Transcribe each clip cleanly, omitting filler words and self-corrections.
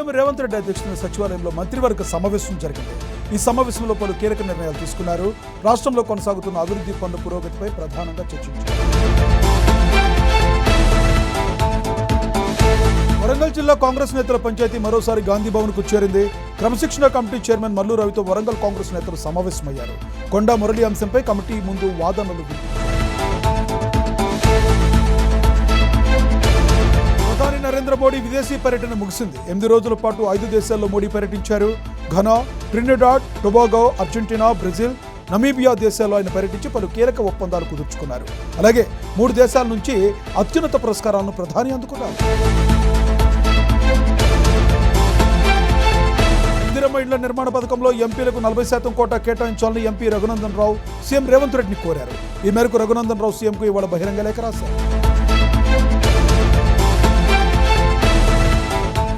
CM Revanth Reddy అధ్యక్షతన సచివాలయంలో మంత్రివర్గ సమావేశం జరిగింది. ఈ సమావేశంలో పలు కీలక నిర్ణయాలు తీసుకున్నారు. రాష్ట్రంలో కొనసాగుతున్న అభివృద్ధి పనుల పురోగతిపై ప్రధానంగా చర్చించారు. వరంగల్ జిల్లా కాంగ్రెస్ నేతల పంచాయతీ మరోసారి గాంధీ భవన్కు చేరింది. క్రమశిక్షణ కమిటీ చైర్మన్ మల్లు రవితో వరంగల్ కాంగ్రెస్ నేతలు సమావేశమయ్యారు. కొండా మురళి అంశంపై కమిటీ ముందు వాదనలు ప్రధాని నరేంద్ర మోడీ విదేశీ పర్యటన ముగిసింది. 8 రోజుల పాటు 5 దేశాల్లో మోడీ పర్యటించారు. Ghana, Trinidad, Tobago, Argentina, Brazil, Namibia దేశాల్లో ఆయన పర్యటించి పలు కీలక ఒప్పందాలు కుదుర్చుకున్నారు. అలాగే 3 దేశాల నుంచి అత్యున్నత పురస్కారాలను ప్రధాని అందుకున్నారు. ఇందిరమ్మ ఇళ్ల నిర్మాణ పథకంలో ఎంపీలకు 40% కోటా కేటాయించాలని ఎంపీ రఘునందన్ రావు సీఎం రేవంత్ రెడ్డిని కోరారు. ఈ మేరకు రఘునందన్ రావు సీఎంకు ఇవాళ బహిరంగ లేఖ రాశారు.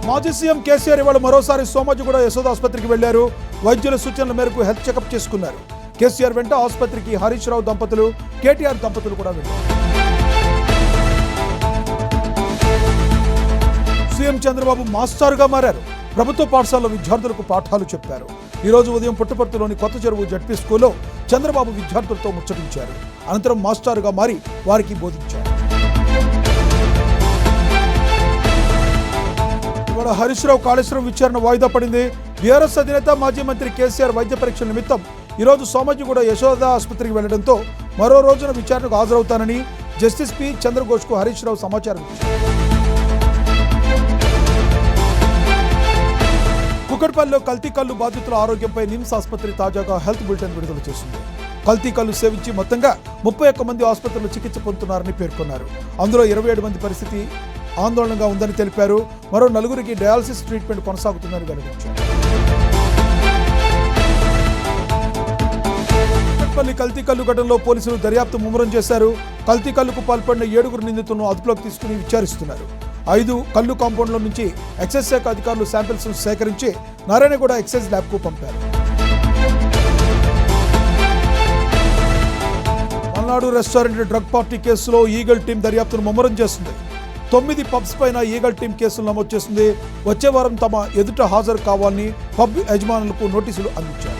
మాజీ సీఎం కేసీఆర్ ఇవాళ మరోసారి సోమాజిగూడ యశోద ఆసుపత్రికి వెళ్లారు. వైద్యుల సూచనల మేరకు హెల్త్ చెకప్ చేసుకున్నారు. కేసీఆర్ వెంట ఆసుపత్రికి హరీష్ రావు దంపతులు, కేటీఆర్ దంపతులు కూడా వెళ్లారు. సీఎం చంద్రబాబు మాస్టర్గా మారారు. ప్రభుత్వ పాఠశాలలో విద్యార్థులకు పాఠాలు చెప్పారు. ఈ రోజు ఉదయం పుట్టపర్తిలోని కొత్త చెరువు జడ్పీ స్కూల్లో చంద్రబాబు విద్యార్థులతో ముచ్చటించారు. అనంతరం మాస్టర్గా మారి వారికి బోధించారు. ఇవాళ హరీష్ రావు కాళేశ్వరం విచారణ వాయిదా పడింది. బీఆర్ఎస్ అధినేత మాజీ మంత్రి కేసీఆర్ వైద్య పరీక్షల నిమిత్తం ఈరోజు సోమాజిగూడ యశోద ఆసుపత్రికి వెళ్లడంతో మరో రోజున విచారణకు హాజరవుతానని జస్టిస్ పి చంద్రఘోష్కు హరీష్ రావు సమాచారం ఇచ్చారు. కుకట్పల్లిలో కల్తీ కల్లు బాధితుల ఆరోగ్యంపై నిమ్స్ ఆసుపత్రి తాజాగా హెల్త్ బులెటిన్ విడుదల చేసింది. కల్తీ కల్లు సేవించి మొత్తంగా 31 మంది ఆసుపత్రిలో చికిత్స పొందుతున్నారని పేర్కొన్నారు. అందులో 27 మంది పరిస్థితి ఆందోళనగా ఉందని తెలిపారు. మరో 4గురికి డయాలసిస్ ట్రీట్మెంట్ కొనసాగుతుందని వెల్లడించారు. కుకట్పల్లి కల్తీ కల్లు ఘటనలో పోలీసులు దర్యాప్తు ముమ్మరం చేశారు. కల్తీ కల్లుకు పాల్పడిన 7 నిందితులను అదుపులోకి తీసుకుని విచారిస్తున్నారు. 5 కల్లు కాంపౌండ్ల నుంచి ఎక్సైజ్ శాఖ అధికారులు శాంపిల్స్ సేకరించి నారాయణగూడ ఎక్సైజ్ ల్యాబ్కు పంపారు. మల్నాడు రెస్టారెంట్ డ్రగ్ పార్టీ కేసులో ఈగల్ టీం దర్యాప్తును ముమ్మరం చేస్తుంది. 9 పబ్స్ పైన ఈగల్ టీం కేసులు నమోదు చేస్తుంది. వచ్చే వారం తమ ఎదుట హాజరు కావాలని పబ్ యజమానులకు నోటీసులు అందించారు.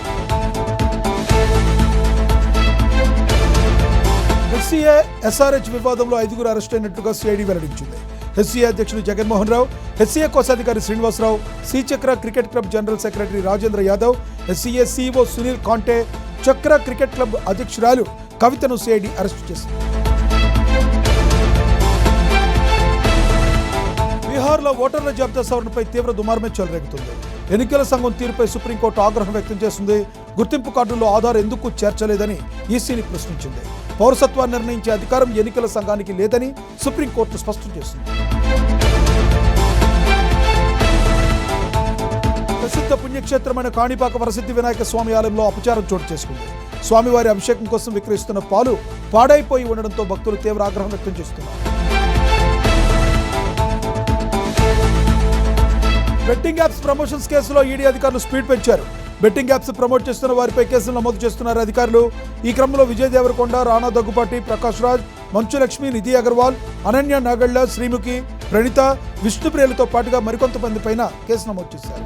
హెచ్సీఏ ఎస్ఆర్హెచ్ వివాదంలో 5గురు అరెస్ట్ అయినట్టుగా సిఐడి వెల్లడించింది. హెచ్సీఏ అధ్యక్షుడు జగన్మోహన్ రావు, హెచ్సీఏ కోశాధికారి Srinivasarao, C Chakra cricket club general secretary Rajendra Yadav, HCA CEO Sunil Kante, Chakra cricket club అధ్యక్షురాలు కవితను సిఐడి అరెస్టు చేసింది. బీహార్లో ఓటర్ల జాబితా సవరణపై తీవ్ర దుమారమే చెలరేగుతుంది. ఎన్నికల సంఘం తీరుపై సుప్రీంకోర్టు ఆగ్రహం వ్యక్తం చేసింది. గుర్తింపు కార్డుల్లో ఆధార్ ఎందుకు చేర్చలేదని ఈసీని ప్రశ్నించింది. పౌరసత్వాన్ని నిర్ణయించే అధికారం ఎన్నికల సంఘానికి లేదని సుప్రీంకోర్టు స్పష్టం చేసింది. ప్రసిద్ధ పుణ్యక్షేత్రమైన కాణిపాక వరసిద్ధి వినాయక స్వామి ఆలయంలో అపచారం చోటు చేసుకుంది. స్వామివారి అభిషేకం కోసం విక్రయిస్తున్న పాలు పాడైపోయి ఉండడంతో భక్తులు తీవ్ర ఆగ్రహం వ్యక్తం చేస్తున్నారు. బెట్టింగ్ యాప్స్ ప్రమోషన్స్ కేసులో ఈడీ అధికారులు స్పీడ్ పెంచారు. బెట్టింగ్ యాప్స్ ప్రమోట్ చేస్తున్న వారిపై కేసులు నమోదు చేస్తున్నారు అధికారులు. ఈ క్రమంలో విజయ్ దేవరకొండ, రాణా దగ్గుపాటి, ప్రకాష్ రాజ్, మంచులక్ష్మి, నిధి అగర్వాల్, అనన్య నాగళ్ల, శ్రీముఖి, ప్రణిత, విష్ణుప్రియలతో పాటుగా మరికొంతమంది పైన కేసు నమోదు చేశారు.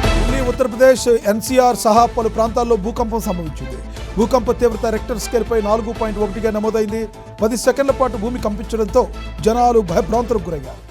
ఢిల్లీ, ఉత్తరప్రదేశ్, ఎన్సీఆర్ సహా పలు ప్రాంతాల్లో భూకంపం సంభవించింది. భూకంప తీవ్రత రెక్టర్ స్కేల్పై 4.1గా నమోదైంది. 10 సెకండ్ల పాటు భూమి కంపించడంతో జనాలు భయభ్రాంతులకు గురయ్యారు.